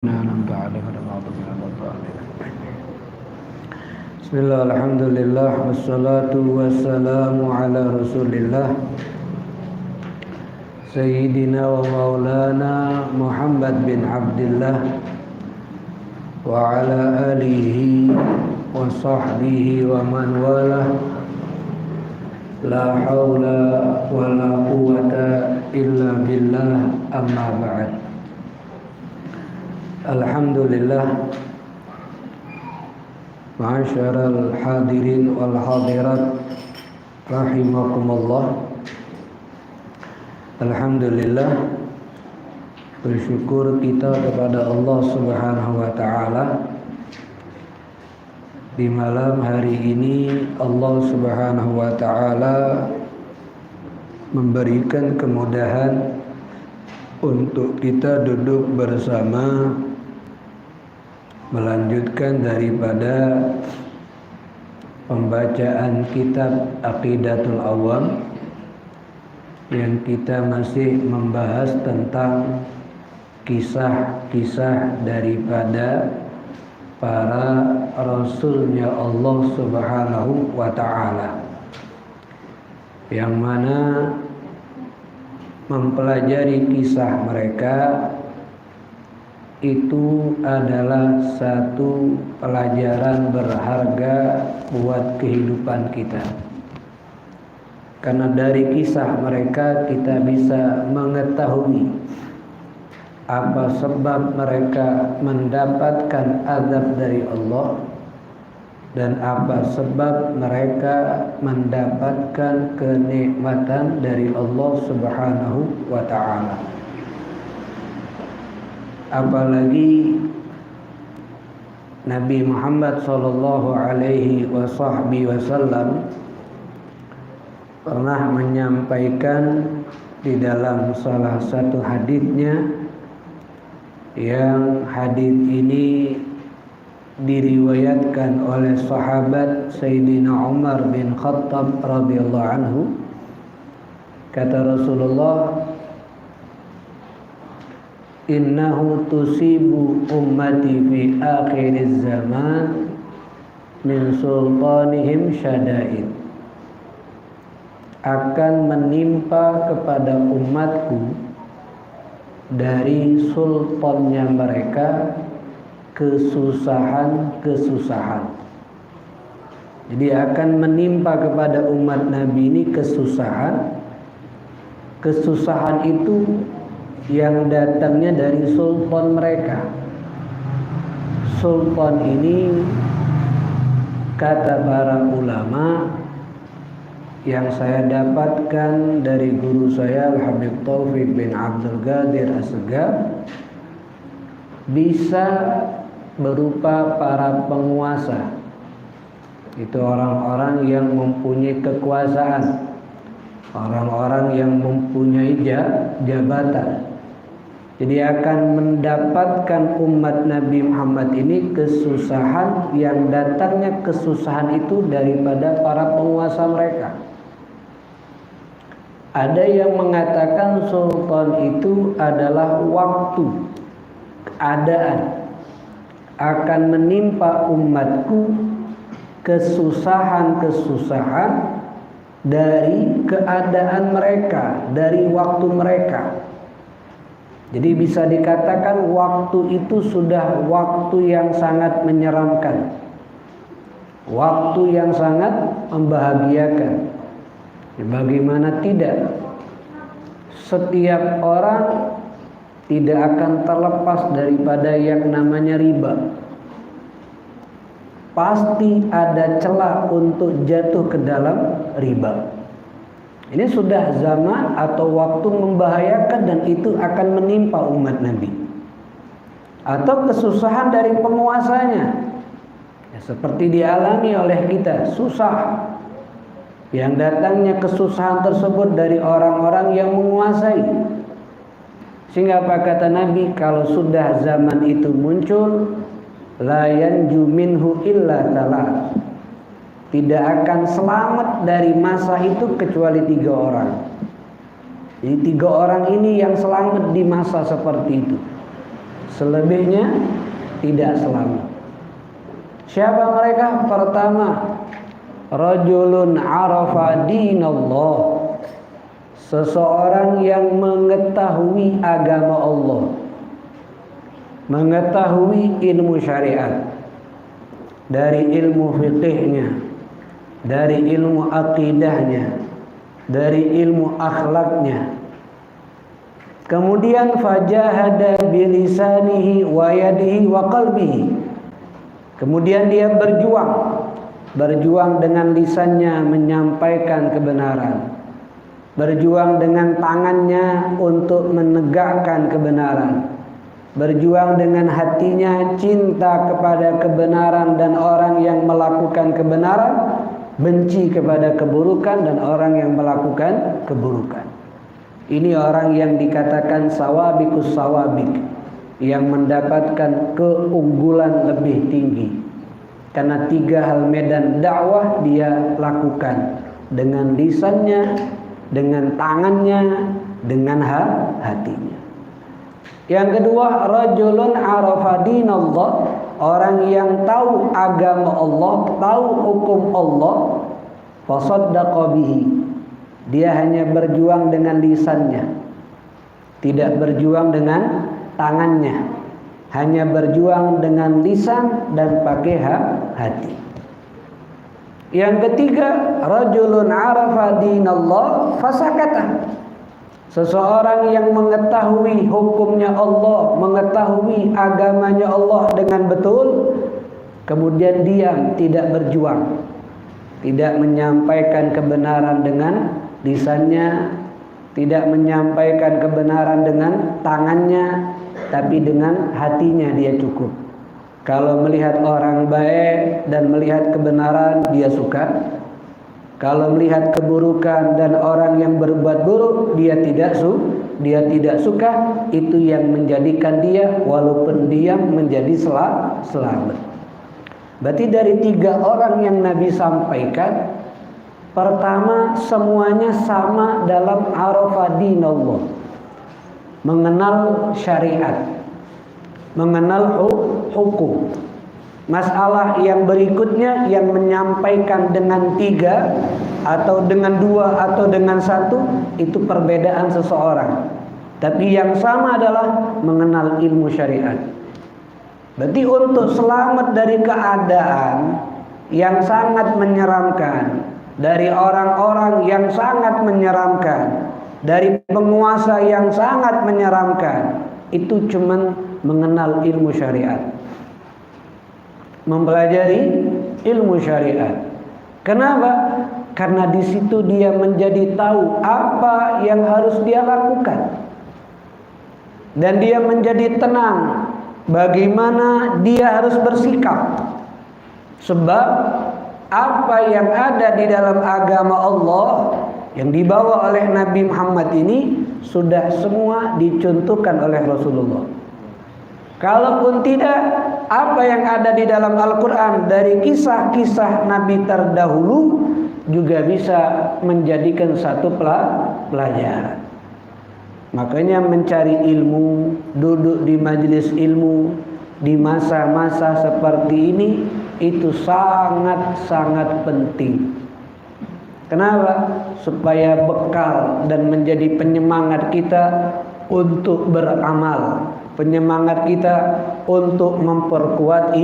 أنعمت عليهم غير المغضوب عليهم ولا الضالين. بسم الله الحمد لله والصلاة والسلام على رسول الله سيدنا ومولانا محمد بن عبد الله وعلى آله وصحبه ومن والاه لا حول ولا قوة إلا بالله أما بعد. Alhamdulillah, ma'asyiral hadirin wal hadirat rahimakumullah. Alhamdulillah, bersyukur kita kepada Allah Subhanahu wa taala. Di malam hari ini Allah Subhanahu wa taala memberikan kemudahan untuk kita duduk bersama melanjutkan daripada pembacaan kitab Aqidatul Awam yang kita masih membahas tentang kisah-kisah daripada para rasulnya Allah Subhanahu wa taala, yang mana mempelajari kisah mereka itu adalah satu pelajaran berharga buat kehidupan kita. Karena dari kisah mereka kita bisa mengetahui apa sebab mereka mendapatkan azab dari Allah dan apa sebab mereka mendapatkan kenikmatan dari Allah Subhanahu wa taala. Apalagi Nabi Muhammad sallallahu alaihi wasallam pernah menyampaikan di dalam salah satu hadisnya, yang hadis ini diriwayatkan oleh sahabat Sayyidina Umar bin Khattab radhiyallahu anhu. Kata Rasulullah, innahu tusibu ummati fi akhiriz zaman min sultanihim syada'id. Akan menimpa kepada umatku dari sultannya mereka kesusahan-kesusahan. Jadi akan menimpa kepada umat Nabi ini kesusahan. Kesusahan itu yang datangnya dari sultan mereka. Sultan ini, kata para ulama yang saya dapatkan dari guru saya Al-Habib Taufik bin Abdul Qadir As-Segaf, bisa berupa para penguasa. Itu orang-orang yang mempunyai kekuasaan, orang-orang yang mempunyai jabatan. Jadi akan mendapatkan umat Nabi Muhammad ini kesusahan, yang datangnya kesusahan itu daripada para penguasa mereka. Ada yang mengatakan sultan itu adalah waktu, keadaan. Akan menimpa umatku kesusahan-kesusahan dari keadaan mereka, dari waktu mereka. Jadi bisa dikatakan waktu itu sudah waktu yang sangat menyeramkan, waktu yang sangat membahagiakan. Bagaimana tidak? Setiap orang tidak akan terlepas daripada yang namanya riba. Pasti ada celah untuk jatuh ke dalam riba. Ini sudah zaman atau waktu membahayakan, dan itu akan menimpa umat Nabi. Atau kesusahan dari penguasanya, ya, seperti dialami oleh kita, susah. Yang datangnya kesusahan tersebut dari orang-orang yang menguasai. Sehingga apa kata Nabi, kalau sudah zaman itu muncul, la yanju minhu illa talat. Tidak akan selamat dari masa itu kecuali 3 orang. Jadi 3 orang ini yang selamat di masa seperti itu. Selebihnya tidak selamat. Siapa mereka? Pertama, rajulun arafa dinallah, seseorang yang mengetahui agama Allah, mengetahui ilmu syariat, dari ilmu fiqihnya, dari ilmu akidahnya, dari ilmu akhlaknya. Kemudian fajahada bilisanihi wa yadihi wa qalbihi. Kemudian dia berjuang dengan lisannya menyampaikan kebenaran, berjuang dengan tangannya untuk menegakkan kebenaran, berjuang dengan hatinya cinta kepada kebenaran dan orang yang melakukan kebenaran, benci kepada keburukan dan orang yang melakukan keburukan. Ini orang yang dikatakan sawabikus sawabik, yang mendapatkan keunggulan lebih tinggi. Karena 3 hal medan dakwah dia lakukan, dengan lisannya, dengan tangannya, dengan hatinya. Yang kedua, rajulun arafa dinallah, orang yang tahu agama Allah, tahu hukum Allah, fasaddaqa bihi. Dia hanya berjuang dengan lisannya, tidak berjuang dengan tangannya, hanya berjuang dengan lisan dan pakai hati. Yang ketiga, rajulun arafa dinallah fasakata, seseorang yang mengetahui hukumnya Allah, mengetahui agamanya Allah dengan betul, kemudian diam, tidak berjuang, tidak menyampaikan kebenaran dengan lisannya, tidak menyampaikan kebenaran dengan tangannya, tapi dengan hatinya dia cukup. Kalau melihat orang baik dan melihat kebenaran dia suka. Kalau melihat keburukan dan orang yang berbuat buruk dia tidak suka. Itu yang menjadikan dia walaupun diam menjadi selamat. Berarti dari 3 orang yang Nabi sampaikan, pertama, semuanya sama dalam arafa dinallah, mengenal syariat, mengenal hukum. Masalah yang berikutnya yang menyampaikan dengan 3 atau dengan 2 atau dengan 1 itu perbedaan seseorang. Tapi yang sama adalah mengenal ilmu syariat. Berarti untuk selamat dari keadaan yang sangat menyeramkan, dari orang-orang yang sangat menyeramkan, dari penguasa yang sangat menyeramkan, itu cuman mengenal ilmu syariat, mempelajari ilmu syariat. Kenapa? Karena di situ dia menjadi tahu apa yang harus dia lakukan, dan dia menjadi tenang bagaimana dia harus bersikap. Sebab apa yang ada di dalam agama Allah yang dibawa oleh Nabi Muhammad ini sudah semua dicontohkan oleh Rasulullah. Kalaupun tidak, apa yang ada di dalam Al-Quran dari kisah-kisah Nabi terdahulu juga bisa menjadikan satu pelajaran. Makanya mencari ilmu, duduk di majelis ilmu di masa-masa seperti ini itu sangat-sangat penting. Kenapa? Supaya bekal dan menjadi penyemangat kita untuk beramal, penyemangat kita untuk memperkuat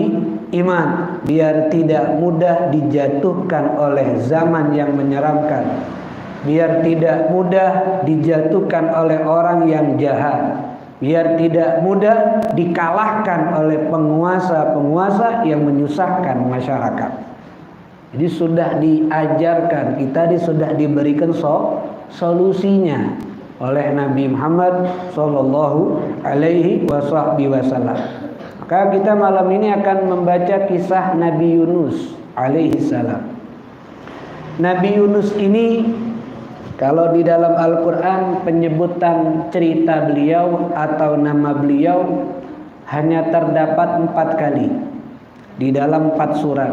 iman, biar tidak mudah dijatuhkan oleh zaman yang menyeramkan, biar tidak mudah dijatuhkan oleh orang yang jahat, biar tidak mudah dikalahkan oleh penguasa-penguasa yang menyusahkan masyarakat. Jadi sudah diajarkan, kita sudah diberikan solusinya oleh Nabi Muhammad sallallahu alaihi wasallam. Maka kita malam ini akan membaca kisah Nabi Yunus alaihi salam. Nabi Yunus ini kalau di dalam Al-Quran penyebutan cerita beliau atau nama beliau hanya terdapat 4 kali di dalam 4 surat.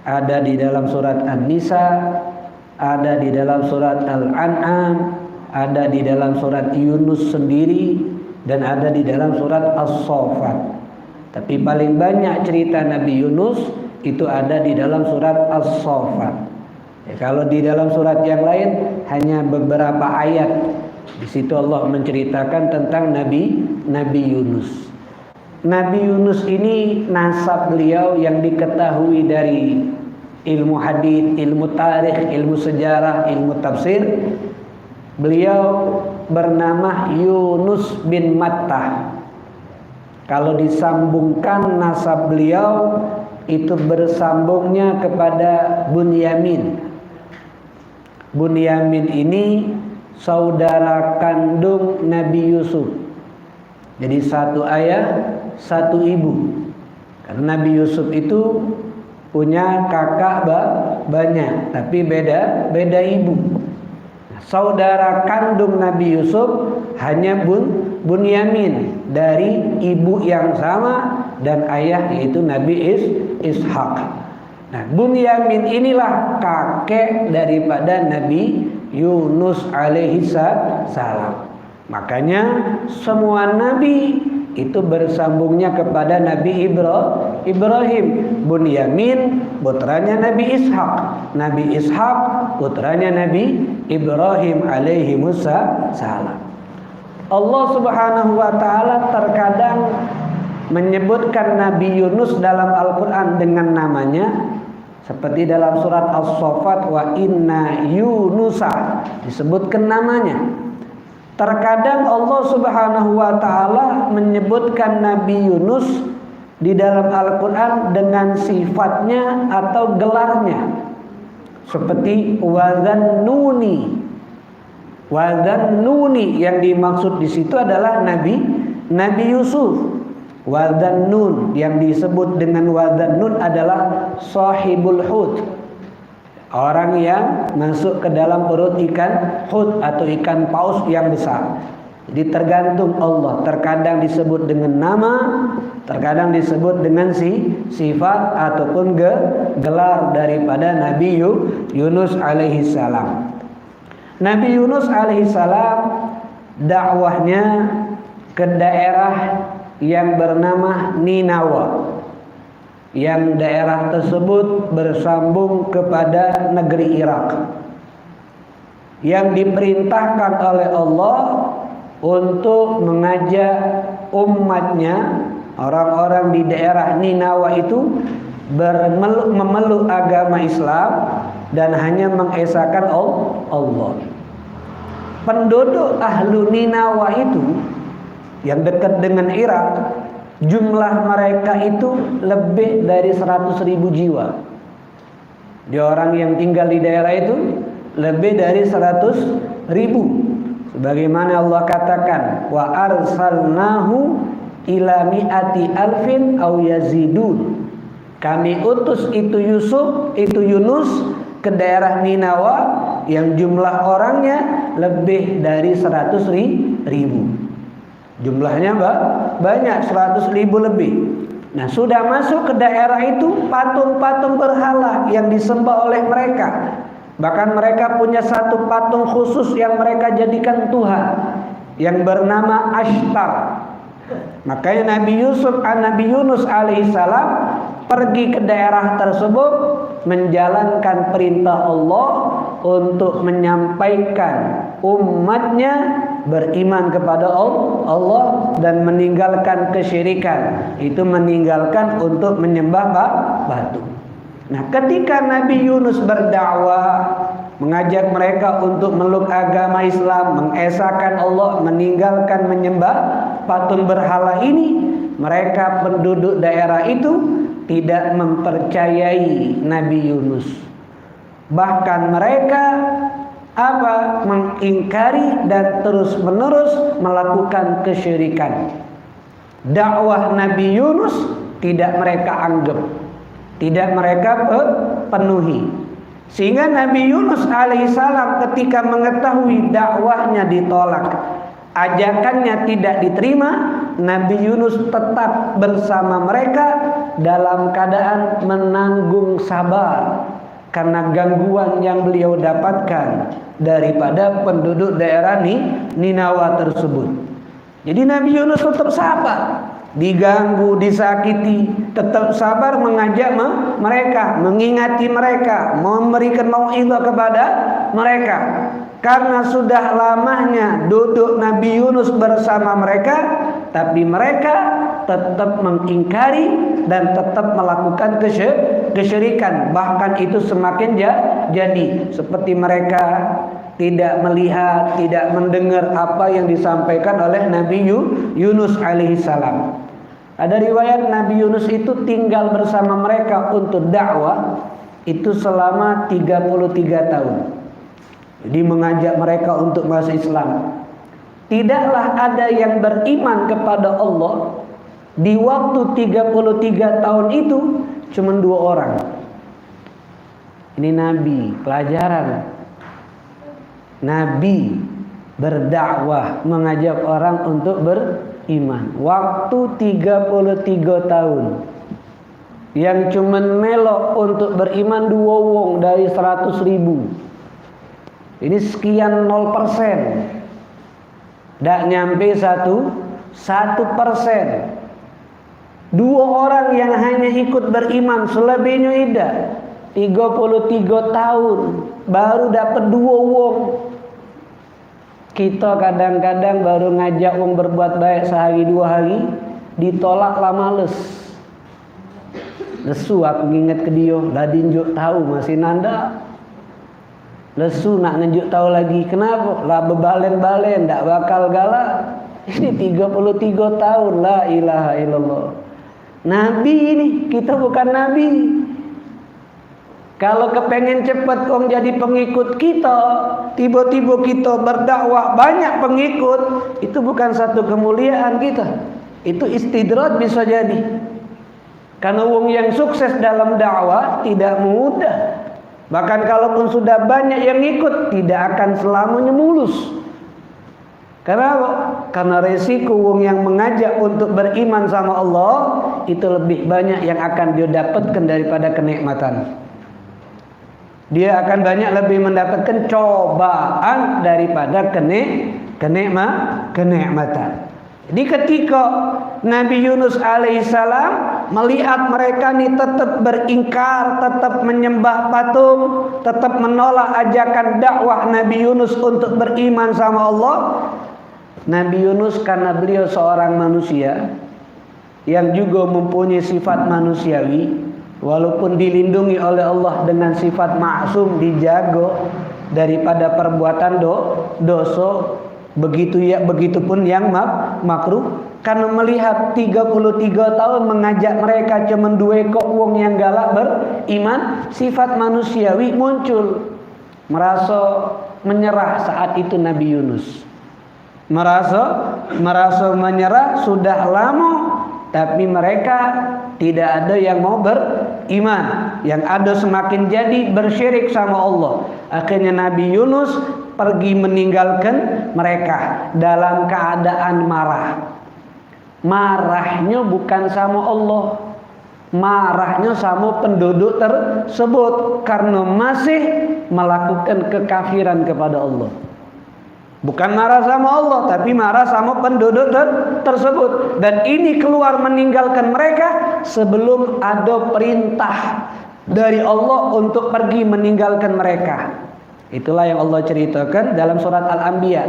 Ada di dalam surat An-Nisa, ada di dalam surat Al-An'am, ada di dalam surat Yunus sendiri, dan ada di dalam surat As-Saffat. Tapi paling banyak cerita Nabi Yunus itu ada di dalam surat As-Saffat. Ya, kalau di dalam surat yang lain hanya beberapa ayat. Di situ Allah menceritakan tentang Nabi Yunus. Nabi Yunus ini nasab beliau yang diketahui dari ilmu hadits, ilmu tarikh, ilmu sejarah, ilmu tafsir. Beliau bernama Yunus bin Mattah. Kalau disambungkan nasab beliau itu bersambungnya kepada Bunyamin. Bunyamin ini saudara kandung Nabi Yusuf. Jadi satu ayah, satu ibu. Karena Nabi Yusuf itu punya kakak banyak, tapi beda ibu. Saudara kandung Nabi Yusuf hanya Bunyamin dari ibu yang sama dan ayah yaitu Nabi Ishak. Nah, Bunyamin inilah kakek daripada Nabi Yunus alaihi salam. Makanya semua nabi itu bersambungnya kepada Nabi Ibrahim. Bunyamin putranya Nabi Ishak. Nabi Ishak putranya Nabi Ibrahim alaihi salam. Allah Subhanahu wa taala terkadang menyebutkan Nabi Yunus dalam Al-Qur'an dengan namanya, seperti dalam surat As-Saffat, wa inna Yunusa disebutkan namanya. Terkadang Allah Subhanahu wa taala menyebutkan Nabi Yunus di dalam Al-Qur'an dengan sifatnya atau gelarnya. Seperti wadzannuni. Wadzannuni yang dimaksud di situ adalah Nabi Yusuf. Wadzannun yang disebut dengan wadzannun adalah sahibul hut. Orang yang masuk ke dalam perut ikan hut atau ikan paus yang besar. Jadi tergantung Allah. Terkadang disebut dengan nama, terkadang disebut dengan sifat ataupun gelar daripada Nabi Yunus alaihi salam. Nabi Yunus alaihi salam dakwahnya ke daerah yang bernama Ninawa. Yang daerah tersebut bersambung kepada negeri Irak. Yang diperintahkan oleh Allah untuk mengajak umatnya, orang-orang di daerah Ninawa itu memeluk agama Islam dan hanya mengesahkan Allah. Penduduk ahlu Ninawa itu yang dekat dengan Irak, jumlah mereka itu lebih dari 100.000 jiwa. Di orang yang tinggal di daerah itu lebih dari 100.000. Sebagaimana Allah katakan, wa arsalnahu ila mi'ati alfin aw yazidun. Kami utus itu Yunus ke daerah Ninawa yang jumlah orangnya lebih dari 100.000. Jumlahnya banyak, 100.000 lebih. Nah, sudah masuk ke daerah itu patung-patung berhala yang disembah oleh mereka. Bahkan mereka punya satu patung khusus yang mereka jadikan Tuhan, yang bernama Ashtar. Makanya Nabi Yunus alaihissalam pergi ke daerah tersebut menjalankan perintah Allah untuk menyampaikan umatnya beriman kepada Allah dan meninggalkan kesyirikan. Itu meninggalkan untuk menyembah batu. Nah, ketika Nabi Yunus berdakwah, mengajak mereka untuk meluk agama Islam, mengesahkan Allah, meninggalkan menyembah patung berhala ini, mereka penduduk daerah itu tidak mempercayai Nabi Yunus. Bahkan mereka mengingkari dan terus-menerus melakukan kesyirikan. Dakwah Nabi Yunus tidak mereka anggap, tidak mereka penuhi. Sehingga Nabi Yunus alaihissalam ketika mengetahui dakwahnya ditolak, ajakannya tidak diterima, Nabi Yunus tetap bersama mereka dalam keadaan menanggung sabar karena gangguan yang beliau dapatkan daripada penduduk daerah Ninawa tersebut. Jadi Nabi Yunus tetap sabar, diganggu, disakiti, tetap sabar mengajak mereka, mengingati mereka, memberikan mau'izah kepada mereka. Karena sudah lamanya duduk Nabi Yunus bersama mereka, tapi mereka tetap mengingkari dan tetap melakukan kesyirikan. Bahkan itu semakin jadi seperti mereka tidak melihat, tidak mendengar apa yang disampaikan oleh Nabi Yunus alaihissalam. Ada riwayat Nabi Yunus itu tinggal bersama mereka untuk dakwah itu selama 33 tahun. Jadi mengajak mereka untuk masuk Islam. Tidaklah ada yang beriman kepada Allah di waktu 33 tahun itu cuma 2 orang. Ini Nabi, pelajaran. Nabi berdakwah, mengajak orang untuk beriman. Waktu 33 tahun. Yang cuma melok untuk beriman 2 wong dari 100.000. Ini sekian 0%. Tidak nyampe 1%. 2 orang yang hanya ikut beriman, selebihnya tidak. 33 tahun baru dapat 2 wong. Kita kadang-kadang baru ngajak wong berbuat baik sehari 2 hari, ditolak lah males. Lesu aku nginget ke dia, dah dinjuk tahu masih nanda. Lesu nak nunjuk tahu lagi, kenapa? Lah bebalen-balen, tak bakal galak. Ini 33 tahun, la ilaha illallah. Nabi ini, kita bukan nabi. Kalau kepengen cepat orang jadi pengikut kita, tiba-tiba kita berdakwah banyak pengikut, itu bukan satu kemuliaan kita. Itu istidrat bisa jadi. Karena orang yang sukses dalam dakwah tidak mudah. Bahkan kalaupun sudah banyak yang ikut, tidak akan selamanya mulus. Karena resiko wong yang mengajak untuk beriman sama Allah itu lebih banyak yang akan dia dapatkan daripada kenikmatan. Dia akan banyak lebih mendapatkan cobaan daripada kenikmatan. Jadi ketika Nabi Yunus alaihissalam melihat mereka ini tetap beringkar, tetap menyembah patung, tetap menolak ajakan dakwah Nabi Yunus untuk beriman sama Allah, Nabi Yunus karena beliau seorang manusia yang juga mempunyai sifat manusiawi, walaupun dilindungi oleh Allah dengan sifat maksum, dijaga daripada perbuatan dosa, begitupun yang makruh. Karena melihat 33 tahun mengajak mereka cuma 2 ekor wong yang galak beriman, sifat manusiawi muncul. Merasa menyerah saat itu Nabi Yunus. Merasa menyerah sudah lama, tapi mereka tidak ada yang mau beriman. Yang ada semakin jadi bersyirik sama Allah. Akhirnya Nabi Yunus pergi meninggalkan mereka dalam keadaan marah. Marahnya bukan sama Allah, marahnya sama penduduk tersebut karena masih melakukan kekafiran kepada Allah. Bukan marah sama Allah, tapi marah sama penduduk tersebut. Dan ini keluar meninggalkan mereka sebelum ada perintah dari Allah untuk pergi meninggalkan mereka. Itulah yang Allah ceritakan dalam surat Al-Anbiya.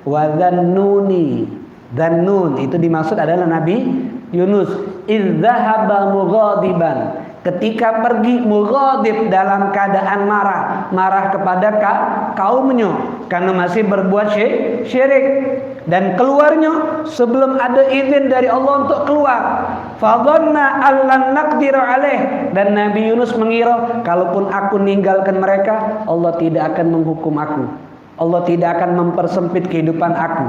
Wa dhannuni. Dhannun itu dimaksud adalah Nabi Yunus. Idzahaba mughadiban. Ketika pergi mughadib dalam keadaan marah kepada kaumnya karena masih berbuat syirik, dan keluarnya sebelum ada izin dari Allah untuk keluar. Fadhanna allan naqdiru alaih, dan Nabi Yunus mengira kalaupun aku ninggalkan mereka, Allah tidak akan menghukum aku. Allah tidak akan mempersempit kehidupan aku.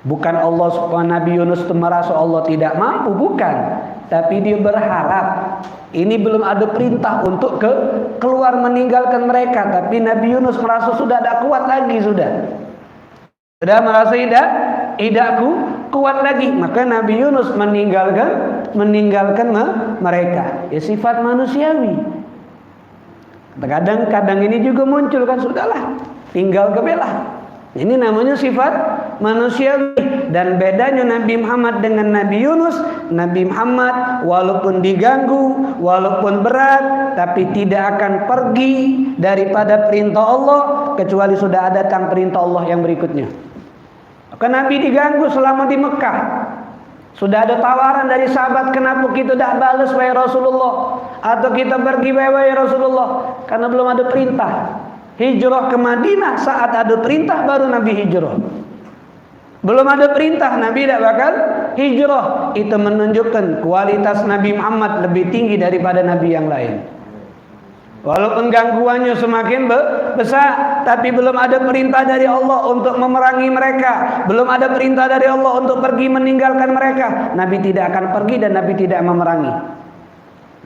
Bukan Allah subhanahu Nabi Yunus itu merasa Allah tidak mampu, bukan. Tapi dia berharap ini belum ada perintah untuk keluar meninggalkan mereka. Tapi Nabi Yunus merasa sudah tidak kuat lagi, sudah merasa tidak kuat lagi. Maka Nabi Yunus meninggalkan mereka. Ya sifat manusiawi. Kadang-kadang ini juga muncul kan, sudahlah tinggal ke belah. Ini namanya sifat manusiawi. Dan bedanya Nabi Muhammad dengan Nabi Yunus, Nabi Muhammad walaupun diganggu, walaupun berat, tapi tidak akan pergi daripada perintah Allah kecuali sudah datang perintah Allah yang berikutnya. Maka Nabi diganggu selama di Mekah. Sudah ada tawaran dari sahabat, kenapa kita tidak balas wahai Rasulullah, atau kita pergi wahai Rasulullah, karena belum ada perintah. Hijrah ke Madinah, saat ada perintah baru Nabi hijrah. Belum ada perintah, Nabi tidak bakal hijrah. Itu menunjukkan kualitas Nabi Muhammad lebih tinggi daripada Nabi yang lain. Walaupun gangguannya semakin besar, tapi belum ada perintah dari Allah untuk memerangi mereka, belum ada perintah dari Allah untuk pergi meninggalkan mereka, Nabi tidak akan pergi dan Nabi tidak memerangi.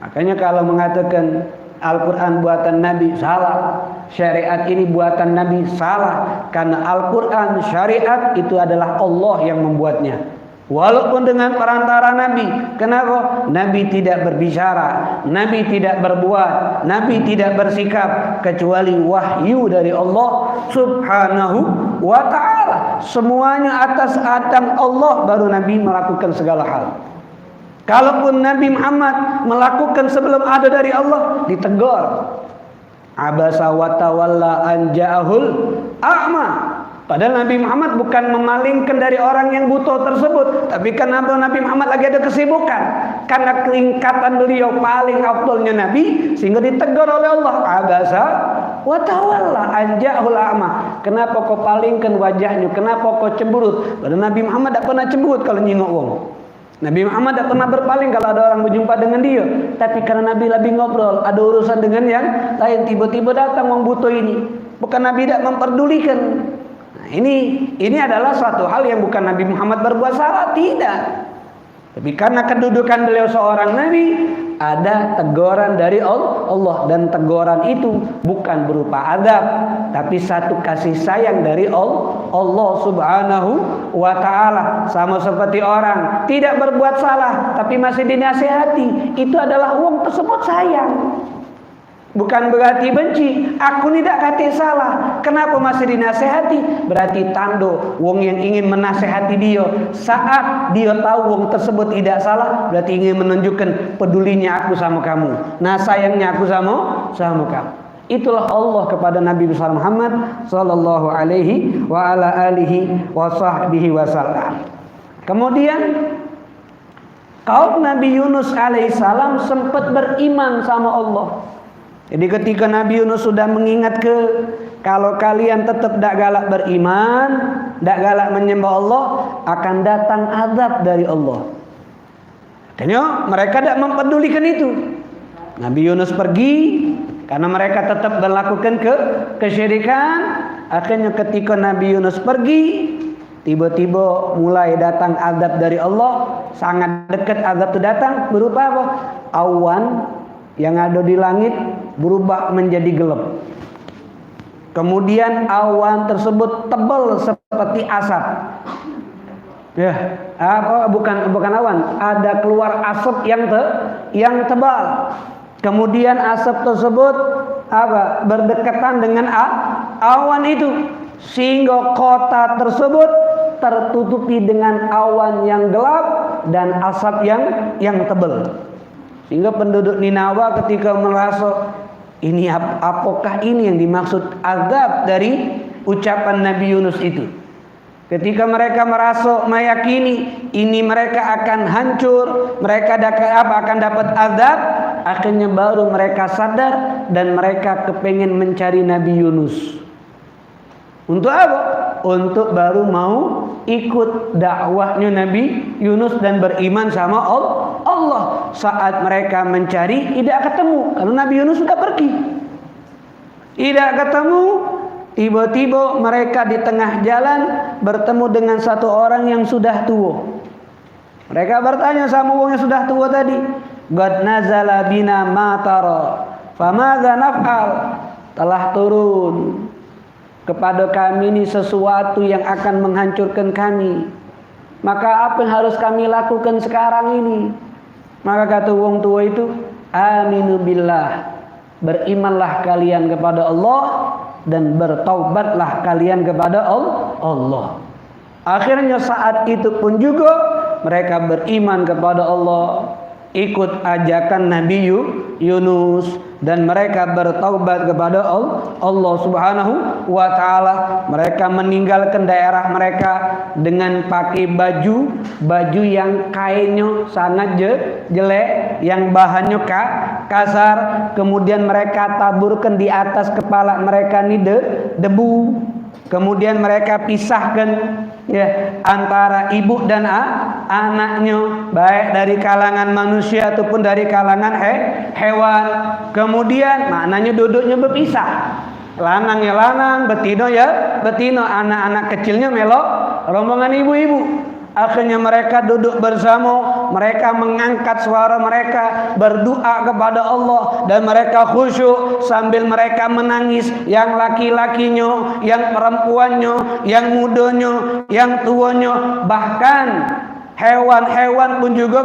Makanya kalau mengatakan Al-Quran buatan Nabi, salah. Syariat ini buatan Nabi, salah. Karena Al-Quran, syariat itu adalah Allah yang membuatnya. Walaupun dengan perantara Nabi. Kenapa? Nabi tidak berbicara, Nabi tidak berbuat, Nabi tidak bersikap, kecuali wahyu dari Allah subhanahu wa ta'ala. Semuanya atas adab Allah, baru Nabi melakukan segala hal. Kalaupun Nabi Muhammad melakukan sebelum ada dari Allah, ditegur. Abasa wa tawalla an ja'ahul a'ma. Padahal Nabi Muhammad bukan memalingkan dari orang yang butuh tersebut, tapi kenapa Nabi Muhammad lagi ada kesibukan? Karena kelingkatan beliau paling afdalnya Nabi, sehingga ditegur oleh Allah. Abasa wa tawalla an ja'ahul a'ma. Kenapa kau palingkan wajahnya? Kenapa kau cemberut? Padahal Nabi Muhammad tidak pernah cemberut kalau nyingok wong. Nabi Muhammad tidak pernah berpaling kalau ada orang berjumpa dengan dia. Tapi karena Nabi lebih ngobrol, ada urusan dengan yang lain, tiba-tiba datang orang butuh ini. Bukan Nabi tidak memperdulikan. Nah, ini adalah suatu hal yang bukan Nabi Muhammad berbuat salah, tidak. Tapi karena kedudukan beliau seorang Nabi, ada teguran dari Allah, dan teguran itu bukan berupa adab, tapi satu kasih sayang dari Allah subhanahu wa ta'ala. Sama seperti orang tidak berbuat salah tapi masih dinasihati, itu adalah wong tersebut sayang. Bukan berarti benci. Aku tidak kata salah, kenapa masih dinasehati? Berarti tando wong yang ingin menasehati dia. Saat dia tahu wong tersebut tidak salah, berarti ingin menunjukkan pedulinya aku sama kamu, nah sayangnya aku sama kamu. Itulah Allah kepada Nabi besar Muhammad sallallahu alaihi wa ala alihi wa sahbihi wasallam. Kemudian kaum Nabi Yunus alaihissalam sempat beriman sama Allah. Jadi ketika Nabi Yunus sudah mengingat kalau kalian tetap tidak galak beriman, tidak galak menyembah Allah, akan datang azab dari Allah. Akhirnya mereka tidak mempedulikan itu. Nabi Yunus pergi karena mereka tetap melakukan kesyirikan. Akhirnya ketika Nabi Yunus pergi, tiba-tiba mulai datang azab dari Allah. Sangat dekat azab itu datang, berupa apa? Awan yang ada di langit berubah menjadi gelap. Kemudian awan tersebut tebal seperti asap. Bukan awan, ada keluar asap yang tebal. Kemudian asap tersebut berdekatan dengan awan itu, sehingga kota tersebut tertutupi dengan awan yang gelap dan asap yang tebal. Sehingga penduduk Ninawa ketika merasa ini apakah ini yang dimaksud azab dari ucapan Nabi Yunus itu. Ketika mereka merasa meyakini ini mereka akan hancur, mereka akan dapat azab, akhirnya baru mereka sadar dan mereka kepengen mencari Nabi Yunus. Untuk apa? Untuk baru mau ikut dakwahnya Nabi Yunus dan beriman sama Allah. Saat mereka mencari tidak ketemu, karena Nabi Yunus sudah pergi. Tidak ketemu. Tiba-tiba mereka di tengah jalan bertemu dengan satu orang yang sudah tua. Mereka bertanya sama orang yang sudah tua tadi, "Qad nazala bina ma tara, famadza naf'al?" Telah turun kepada kami ini sesuatu yang akan menghancurkan kami. Maka apa yang harus kami lakukan sekarang ini? Maka kata wong tua itu, "Aminu billah." Berimanlah kalian kepada Allah. dan bertaubatlah kalian kepada Allah. Akhirnya saat itu pun juga mereka beriman kepada Allah, ikut ajakan Nabi Yunus, dan mereka bertaubat kepada Allah Subhanahu wa taala. Mereka meninggalkan daerah mereka dengan pakai baju yang kainnya sangat jelek, yang bahannya kasar, kemudian mereka taburkan di atas kepala mereka ini debu. Kemudian mereka pisahkan antara ibu dan anaknya, baik dari kalangan manusia ataupun dari kalangan hewan. Kemudian maknanya duduknya berpisah. Lanangnya lanang, betino ya betino, anak-anak kecilnya melok rombongan ibu-ibu. Akhirnya mereka duduk bersama, mereka mengangkat suara mereka, berdoa kepada Allah, dan mereka khusyuk sambil mereka menangis. Yang laki-lakinya, yang perempuannya, yang mudanya, yang tuanya, bahkan hewan-hewan pun juga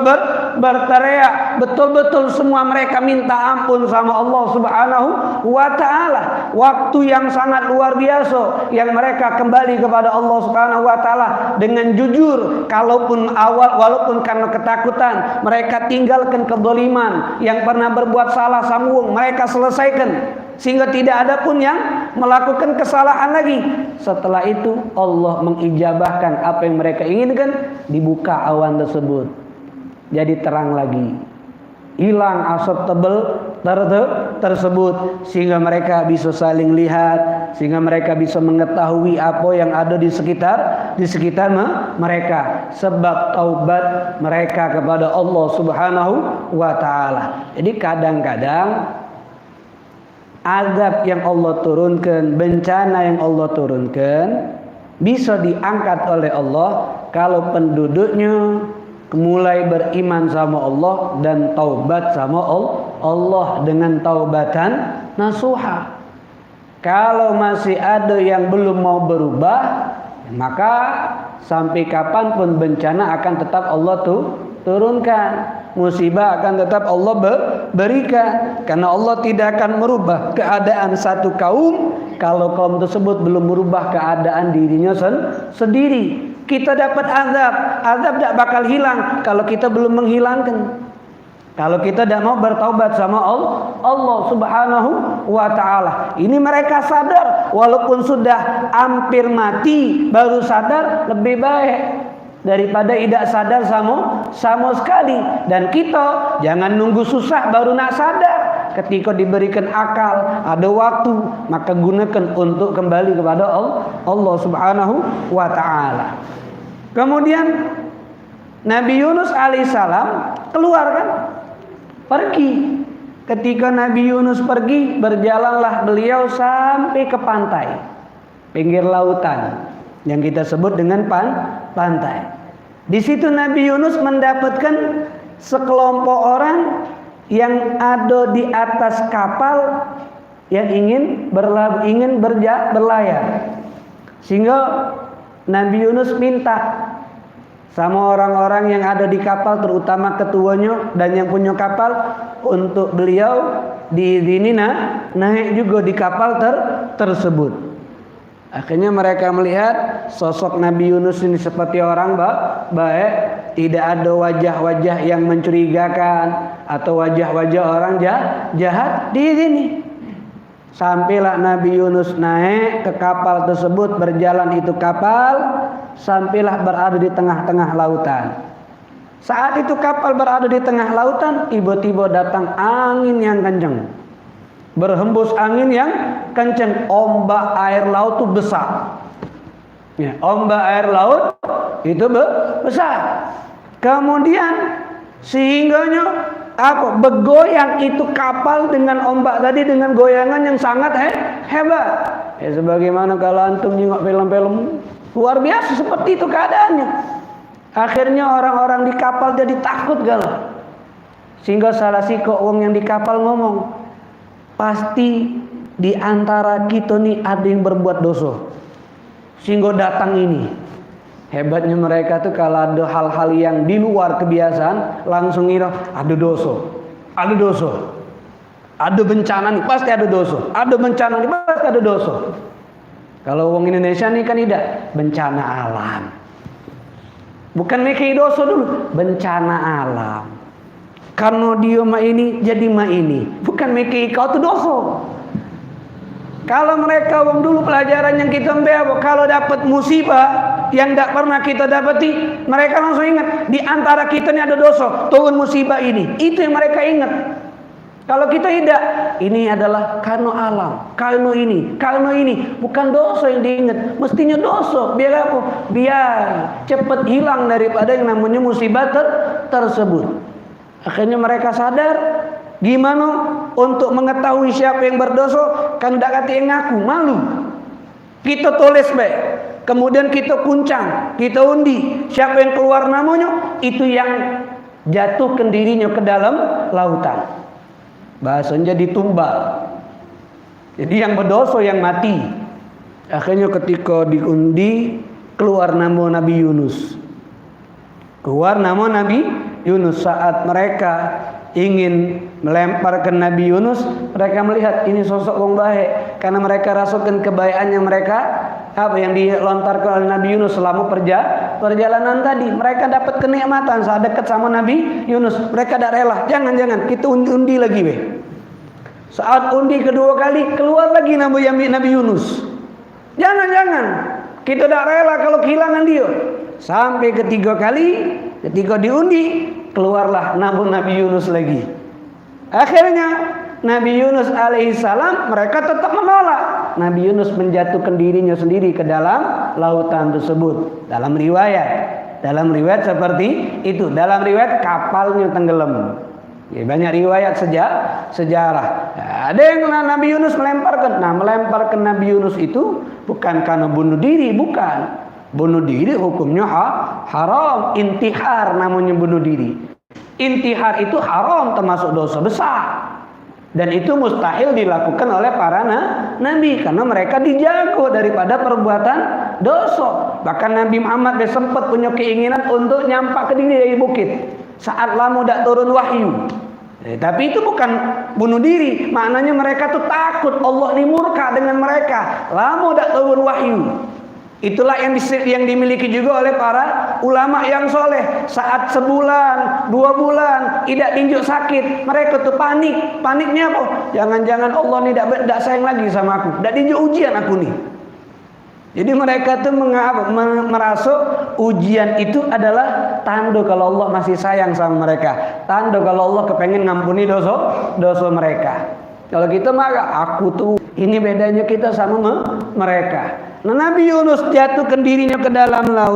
berteriak. Betul-betul semua mereka minta ampun sama Allah Subhanahu wa taala. Waktu yang sangat luar biasa yang mereka kembali kepada Allah Subhanahu wa taala dengan jujur. Walaupun karena ketakutan, mereka tinggalkan kezaliman yang pernah berbuat salah sambung, mereka selesaikan sehingga tidak ada pun yang melakukan kesalahan lagi. Setelah itu Allah mengijabahkan apa yang mereka inginkan, dibuka awan tersebut jadi terang lagi, hilang asap tebal tersebut, sehingga mereka bisa saling lihat, sehingga mereka bisa mengetahui apa yang ada di sekitar mereka, sebab taubat mereka kepada Allah Subhanahu wa taala. Jadi kadang-kadang azab yang Allah turunkan, bencana yang Allah turunkan bisa diangkat oleh Allah kalau penduduknya mulai beriman sama Allah dan taubat sama Allah dengan taubatan nasuha. Kalau masih ada yang belum mau berubah, maka sampai kapanpun bencana akan tetap Allah turunkan, musibah akan tetap Allah berikan, karena Allah tidak akan merubah keadaan satu kaum kalau kaum tersebut belum merubah keadaan dirinya sendiri. Kita dapat azab tidak bakal hilang kalau kita belum menghilangkan. Kalau kita tidak mau bertaubat sama Allah Subhanahu wa taala. Ini mereka sadar, walaupun sudah hampir mati baru sadar, lebih baik daripada tidak sadar sama sekali. Dan kita jangan nunggu susah baru nak sadar. Ketika diberikan akal, ada waktu, maka gunakan untuk kembali kepada Allah Subhanahu wa taala. Kemudian Nabi Yunus alaihissalam keluar kan, pergi. Ketika Nabi Yunus pergi, berjalanlah beliau sampai ke pantai, pinggir lautan yang kita sebut dengan pantai. Di situ Nabi Yunus mendapatkan sekelompok orang yang ada di atas kapal yang ingin berlayar. Sehingga Nabi Yunus minta sama orang-orang yang ada di kapal, terutama ketuanya dan yang punya kapal, untuk beliau diizini naik juga di kapal tersebut. Akhirnya mereka melihat sosok Nabi Yunus ini seperti orang baik, tidak ada wajah-wajah yang mencurigakan atau wajah-wajah orang jahat di sini. Sampailah Nabi Yunus naik ke kapal tersebut, berjalan itu kapal sampailah berada di tengah-tengah lautan. Saat itu kapal berada di tengah lautan, tiba-tiba datang angin yang kencang. Berhembus angin yang kencang, ombak air laut itu besar. Ya, ombak air laut itu besar. Kemudian sehingganya bergoyang itu kapal dengan ombak tadi dengan goyangan yang sangat hebat. Ya, sebagaimana kalau antum nengok film-film luar biasa seperti itu keadaannya. Akhirnya orang-orang di kapal jadi takut galau. Sehingga salah si wong yang di kapal ngomong, pasti di antara kita nih ada yang berbuat dosa, sehingga datang ini. Hebatnya mereka tuh kalau ada hal-hal yang di luar kebiasaan langsung ngira ada dosa. Ada bencana nih pasti ada dosa. Ada bencana nih pasti ada dosa. Kalau orang Indonesia nih kan tidak bencana alam. Bukan mikir dosa dulu, bencana alam. Karena dia mah ini jadi mah ini. Bukan mikir kau tuh dosa. Kalau mereka orang dulu pelajaran yang kita ambil, kalau dapat musibah yang tidak pernah kita dapati, mereka langsung ingat di antara kita ini ada dosa, turun musibah ini. Itu yang mereka ingat. Kalau kita tidak, ini adalah karena alam, karena ini, bukan dosa yang diingat. Mestinya dosa, biar apa? Biar cepat hilang daripada yang namanya musibah tersebut. Akhirnya mereka sadar. Gimana untuk mengetahui siapa yang berdosa? Kan tidak kata yang ngaku, malu. Kita tulis baik, kemudian kita kuncang, kita undi. Siapa yang keluar namanya, itu yang jatuhkan dirinya ke dalam lautan. Bahasanya ditumbal. Jadi yang berdosa yang mati. Akhirnya ketika diundi, keluar nama Nabi Yunus. Keluar nama Nabi Yunus. Saat mereka ingin melemparkan Nabi Yunus, mereka melihat ini sosok orang baik, karena mereka rasakan kebaikan yang mereka yang dilontarkan oleh Nabi Yunus selama perjalanan tadi. Mereka dapat kenikmatan saat dekat sama Nabi Yunus. Mereka tidak rela. Jangan kita undi lagi weh. Saat undi kedua kali, keluar lagi nama Nabi Yunus. Jangan kita tidak rela kalau kehilangan dia. Sampai ketiga kali, ketika diundi, keluarlah nama Nabi Yunus lagi. Akhirnya Nabi Yunus alaihissalam, mereka tetap menolak. Nabi Yunus menjatuhkan dirinya sendiri ke dalam lautan tersebut. Dalam riwayat seperti itu. Dalam riwayat kapalnya tenggelam. Ya, banyak riwayat sejarah. Ada yang Nabi Yunus melemparkan. Nah, melemparkan Nabi Yunus itu bukan karena bunuh diri, bukan. Bunuh diri hukumnya haram. Intihar namanya bunuh diri. Intihar itu haram, termasuk dosa besar. Dan itu mustahil dilakukan oleh para nabi, karena mereka dijago daripada perbuatan dosa. Bahkan Nabi Muhammad sempat punya keinginan untuk nyampak ke diri dari bukit saat lama tidak turun wahyu. Tapi itu bukan bunuh diri. Maknanya mereka tuh takut Allah ini murka dengan mereka. Lama tidak turun wahyu. Itulah yang dimiliki juga oleh para ulama yang soleh. Saat sebulan, 2 bulan tidak tinjuk sakit, mereka tuh panik. Paniknya apa? Jangan-jangan Allah ini tidak sayang lagi sama aku, tidak tinjuk ujian aku nih. Jadi mereka tuh merasa ujian itu adalah tanda kalau Allah masih sayang sama mereka, tanda kalau Allah kepengen ngampuni dosa mereka. Kalau kita mah aku tuh, ini bedanya kita sama mereka. Nah, Nabi Yunus jatuhkan dirinya ke dalam laut.